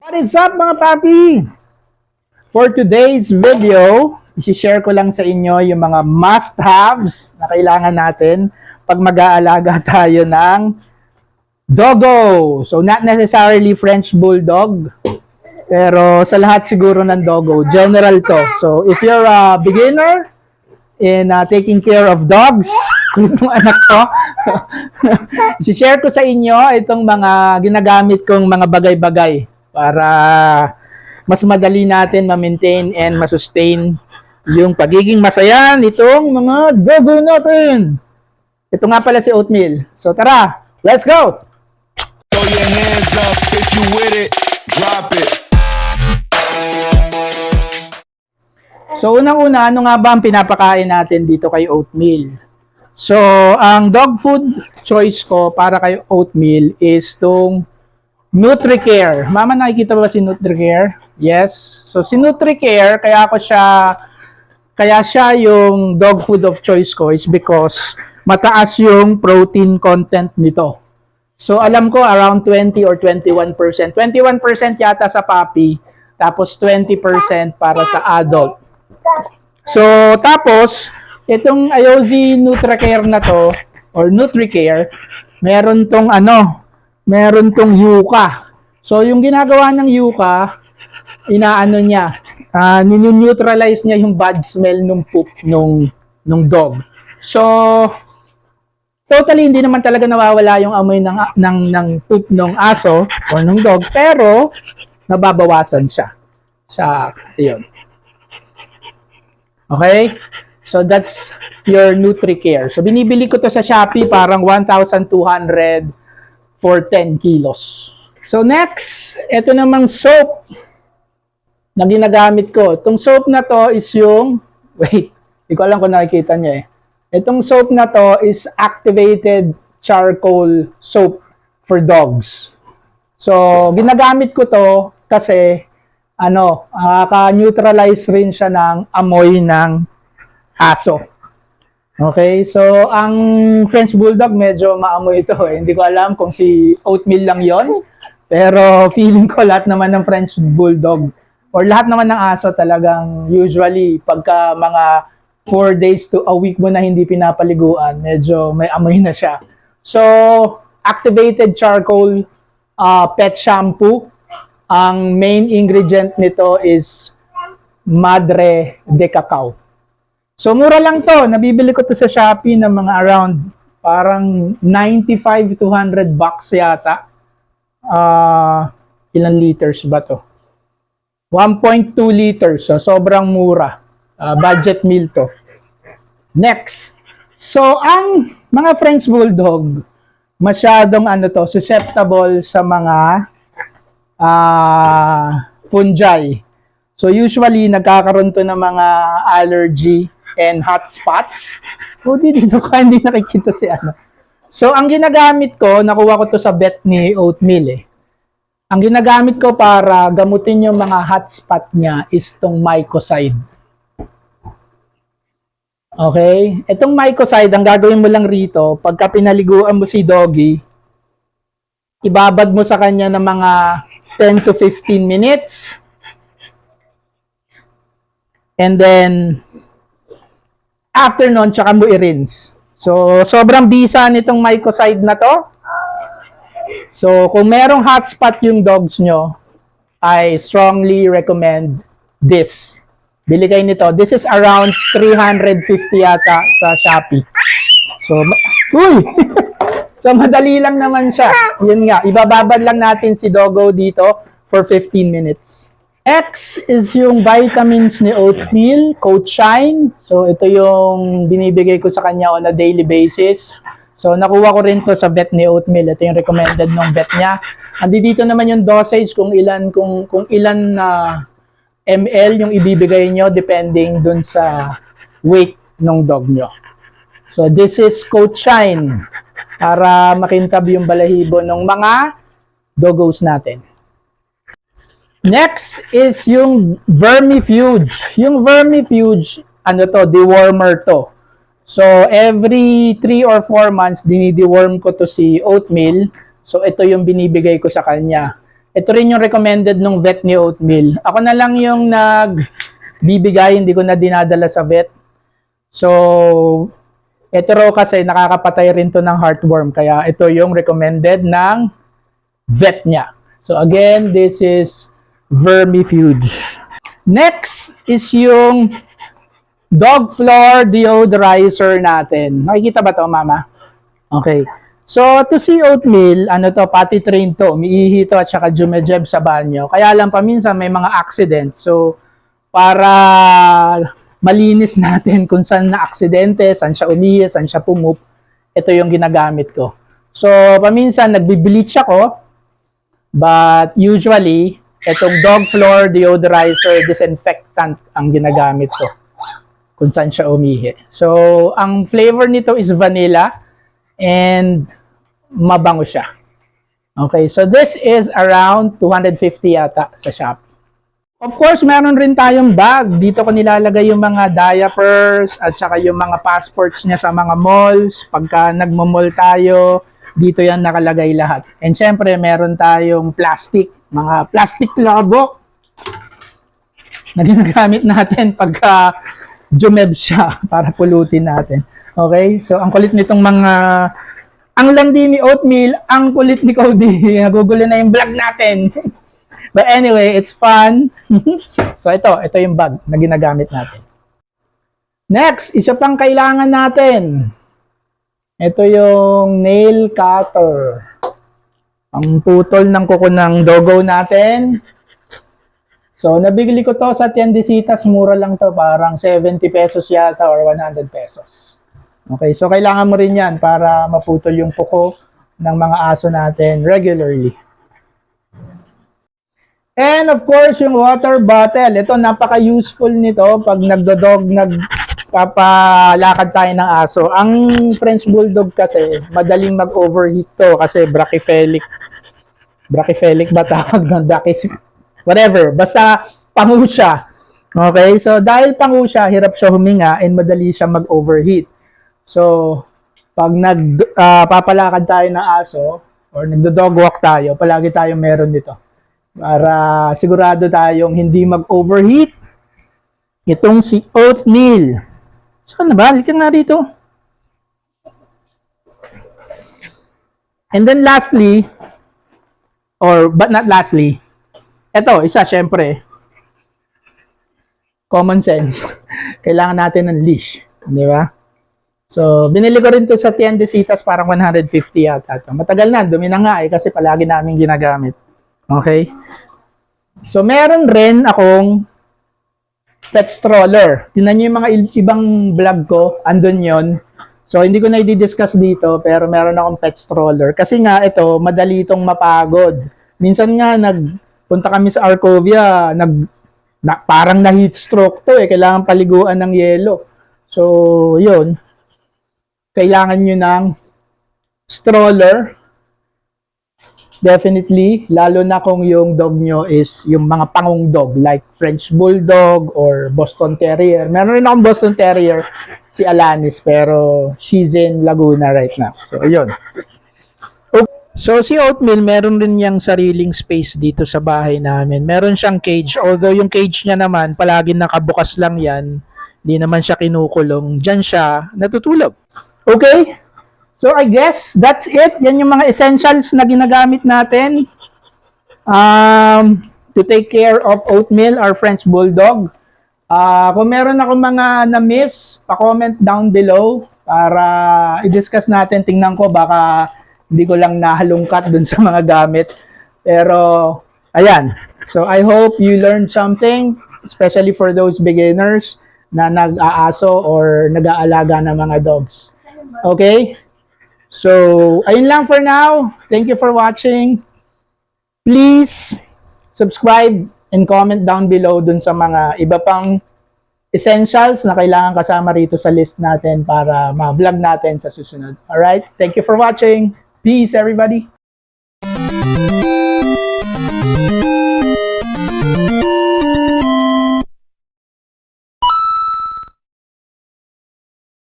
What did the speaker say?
What is up mga papi? For today's video, isi-share ko lang sa inyo yung mga must-haves na kailangan natin pag mag-aalaga tayo ng doggo. So not necessarily French Bulldog, pero sa lahat siguro ng doggo, general to. So if you're a beginner in taking care of dogs, kung itong anak ko, isi-share ko sa inyo itong mga ginagamit kong mga bagay-bagay para mas madali natin ma-maintain and ma-sustain yung pagiging masaya nitong mga doggo natin. Ito nga pala si Oatmeal. So tara, let's go! Throw your hands up if you with it, drop it. So unang-una, ano nga ba ang pinapakain natin dito kay Oatmeal? So ang dog food choice ko para kay Oatmeal is tong NutriCare. Mama, nakikita ba si NutriCare? Yes. So si NutriCare, kaya siya yung dog food of choice ko is because mataas yung protein content nito. So alam ko around 20 or 21%. 21% yata sa puppy, tapos 20% para sa adult. So tapos itong IOZ NutriCare na to or NutriCare, meron tong yuca. So yung ginagawa ng yuca, nineutralize niya yung bad smell ng poop nung dog. So totally hindi naman talaga nawawala yung amoy ng poop ng aso or ng dog, pero nababawasan siya. Yun. Okay? So that's your NutriCare. So binibili ko to sa Shopee, parang 1,200 for 10 kilos. So next, ito namang soap na ginagamit ko. Itong soap na to is hindi ko alam kung nakikita niya eh. Itong soap na to is activated charcoal soap for dogs. So ginagamit ko to kasi nakaka-neutralize rin siya ng amoy ng aso. Okay, so ang French Bulldog medyo maamoy ito eh. Hindi ko alam kung si Oatmeal lang yon, pero feeling ko lahat naman ng French Bulldog or lahat naman ng aso talagang usually pagka mga 4 days to a week mo na hindi pinapaliguan, medyo may amoy na siya. So, activated charcoal pet shampoo. Ang main ingredient nito is Madre de Cacao. So, mura lang to. Nabibili ko to sa Shopee ng mga around parang 95 to 100 bucks yata. Ilan liters ba to? 1.2 liters. So, sobrang mura. Budget meal to. Next. So, ang mga French Bulldog, masyadong susceptible sa mga fungi. So, usually, nagkakaroon to ng mga allergy and hot spots. Dito ko hindi nakikita si So, ang ginagamit ko, nakuha ko to sa vet ni Oatmeal eh. Ang ginagamit ko para gamutin yung mga hot spot niya is tong mycocide. Okay? Itong mycocide, ang gagawin mo lang rito, pagka pinaliguan mo si doggy, ibabad mo sa kanya ng mga 10 to 15 minutes. And then, after nun, tsaka mo i-rinse. So, sobrang bisa nitong mycocide na to. So, kung merong hotspot yung dogs nyo, I strongly recommend this. Bili kayo nito. This is around 350 yata sa Shopee. So, so madali lang naman siya. Yun nga, ibababad lang natin si Doggo dito for 15 minutes. Next is yung vitamins ni Oatmeal, Coach Shine. So, ito yung binibigay ko sa kanya on a daily basis. So, nakuha ko rin to sa vet ni Oatmeal. Ito yung recommended ng vet niya. Andi dito naman yung dosage kung ilan ml yung ibibigay nyo depending dun sa weight ng dog nyo. So, this is Coach Shine para makintab yung balahibo ng mga doggos natin. Next is yung Vermifuge. Yung Vermifuge, dewormer to. So, every 3 or 4 months, dinideworm ko to si Oatmeal. So, ito yung binibigay ko sa kanya. ito rin yung recommended nung vet ni Oatmeal. Ako na lang yung nagbibigay, hindi ko na dinadala sa vet. So, ito raw kasi nakakapatay rin to ng heartworm. Kaya ito yung recommended ng vet niya. So again, this is Vermifuge. Next is yung dog floor deodorizer natin. Nakikita ba to, mama? Okay. So, to si Oatmeal, ano to, potty train to, umiihi to at saka jumejeb sa banyo. Kaya lang paminsan may mga accident. So, para malinis natin kung saan na aksidente, saan siya umihi, saan siya pumup, ito yung ginagamit ko. So, paminsan nagbi-bleach ako, but usually, itong dog floor deodorizer disinfectant ang ginagamit ko kung saan siya umihi. So, ang flavor nito is vanilla and mabango siya. Okay, so this is around 250 yata sa Shopee. Of course, meron rin tayong bag. Dito ko nilalagay yung mga diapers at saka yung mga passports niya sa mga malls. Pagka nagmo-mall tayo, dito yan nakalagay lahat. And syempre, meron tayong plastic, mga plastic labo na ginagamit natin pagka jumeb siya para pulutin natin. Okay? So, ang kulit nitong mga... Ang landi ni Oatmeal, ang kulit ni Cody. Nagugulo na yung vlog natin. But anyway, it's fun. So, ito yung bag na ginagamit natin. Next, isa pang kailangan natin. Ito yung nail cutter. Ang putol ng kuko ng doggo natin. So, nabigli ko to sa Tiendesitas. Mura lang to. Parang 70 pesos yata or 100 pesos. Okay, so kailangan mo rin yan para maputol yung kuko ng mga aso natin regularly. And of course, yung water bottle. Ito, napaka-useful nito pag nagpapalakad tayo ng aso. Ang French Bulldog kasi, madaling mag-overheat to kasi brachycephalic ba tawag ng whatever, basta pangu siya. Okay, so dahil pangu siya, hirap siya huminga and madali siya mag-overheat. So, pag papalakad tayo ng aso or nagdo-dog walk tayo, palagi tayong meron nito. Para sigurado tayong hindi mag-overheat. Itong si Oatmeal. Saan na ba? Halika nga dito. And then lastly, but not lastly, ito, isa syempre, common sense. Kailangan natin ng leash. Di ba? So, binili ko rin to sa Tiendesitas, parang 150 yata. Matagal na, dumi na nga kasi palagi namin ginagamit. Okay? So, meron rin akong pet stroller. Tingnan nyo yung mga ibang vlog ko, andun yon. So, hindi ko na i-discuss dito, pero meron akong pet stroller. Kasi nga, ito, madali itong mapagod. Minsan nga, nagpunta kami sa Arcovia, parang na-heat stroke to kailangan paliguan ng yelo. So, yun. Kailangan nyo ng stroller. Definitely, lalo na kung yung dog nyo is yung mga pangong dog like French Bulldog or Boston Terrier. Meron rin akong Boston Terrier, si Alanis, pero she's in Laguna right now. So, ayun. So, si Oatmeal, meron rin niyang sariling space dito sa bahay namin. Meron siyang cage, although yung cage niya naman, palagi nakabukas lang yan. Hindi naman siya kinukulong. Diyan siya natutulog. Okay? So, I guess that's it. Yan yung mga essentials na ginagamit natin to take care of Oatmeal, our French Bulldog. Kung meron ako mga na-miss, pa-comment down below para i-discuss natin. Tingnan ko, baka hindi ko lang nahalungkat dun sa mga gamit. Pero, ayan. So, I hope you learned something, especially for those beginners na nag-aaso or nag-aalaga ng mga dogs. Okay? So, ayun lang for now. Thank you for watching. Please subscribe and comment down below dun sa mga iba pang essentials na kailangan kasama rito sa list natin para ma-vlog natin sa susunod. Alright? Thank you for watching. Peace, everybody.